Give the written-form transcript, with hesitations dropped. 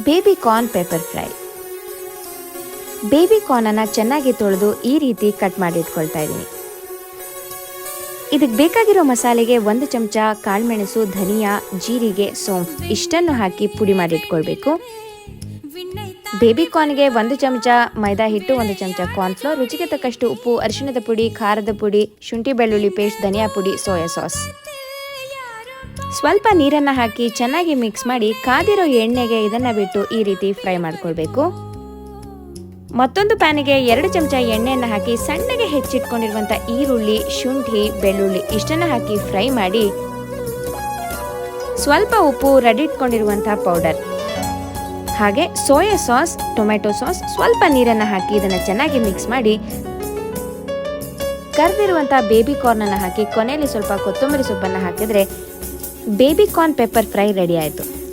Baby corn pepper fry. Baby ಕಾರ್ನನ್ನು ಚೆನ್ನಾಗಿ ತೊಳೆದು ಈ ರೀತಿ ಕಟ್ ಮಾಡಿ ಇಟ್ಕೊಳ್ತಾ ಇದ್ದೀನಿ. ಇದಕ್ಕೆ ಬೇಕಾಗಿರೋ ಮಸಾಲೆಗೆ 1 ಚಮಚ ಕಾಳುಮೆಣಸು, ಧನಿಯಾ, ಜೀರಿಗೆ, ಸೋಂಫ್ ಇಷ್ಟನ್ನು ಹಾಕಿ ಪುಡಿ ಮಾಡಿ ಇಟ್ಕೊಳ್ಬೇಕು. ಬೇಬಿ ಕಾರ್ನ್ಗೆ 1 ಚಮಚ ಮೈದಾ ಹಿಟ್ಟು, 1 ಚಮಚ ಕಾರ್ನ್ಫ್ಲೋರ್, ರುಚಿಗೆ ತಕ್ಕಷ್ಟು ಉಪ್ಪು, ಅರಿಶಿಣದ ಪುಡಿ, ಖಾರದ ಪುಡಿ, ಶುಂಠಿ ಬೆಳ್ಳುಳ್ಳಿ ಪೇಸ್ಟ್, ಧನಿಯಾ ಪುಡಿ, ಸೋಯಾ ಸಾಸ್. ಸ್ವಲ್ಪ ನೀರನ್ನು ಹಾಕಿ ಚೆನ್ನಾಗಿ ಮಿಕ್ಸ್ ಮಾಡಿ ಕಾದಿರೋ ಎಣ್ಣೆಗೆ ಇದನ್ನು ಬಿಟ್ಟು ಈ ರೀತಿ ಫ್ರೈ ಮಾಡ್ಕೊಳ್ಬೇಕು. ಮತ್ತೊಂದು ಪ್ಯಾನಿಗೆ 2 ಚಮಚ ಎಣ್ಣೆಯನ್ನು ಹಾಕಿ ಸಣ್ಣಗೆ ಹೆಚ್ಚಿಟ್ಕೊಂಡಿರುವಂಥ ಈರುಳ್ಳಿ, ಶುಂಠಿ, ಬೆಳ್ಳುಳ್ಳಿ ಇಷ್ಟನ್ನು ಹಾಕಿ ಫ್ರೈ ಮಾಡಿ ಸ್ವಲ್ಪ ಉಪ್ಪು, ರೆಡಿ ಇಟ್ಕೊಂಡಿರುವಂಥ ಪೌಡರ್ ಹಾಗೆ ಸೋಯಾ ಸಾಸ್, ಟೊಮೆಟೊ ಸಾಸ್, ಸ್ವಲ್ಪ ನೀರನ್ನು ಹಾಕಿ ಇದನ್ನು ಚೆನ್ನಾಗಿ ಮಿಕ್ಸ್ ಮಾಡಿ ಕರೆದಿರುವಂಥ ಬೇಬಿ ಕಾರ್ನನ್ನು ಹಾಕಿ ಕೊನೆಯಲ್ಲಿ ಸ್ವಲ್ಪ ಕೊತ್ತಂಬರಿ ಸೊಪ್ಪನ್ನು ಹಾಕಿದರೆ baby corn pepper fry ready ಆಯಿತು.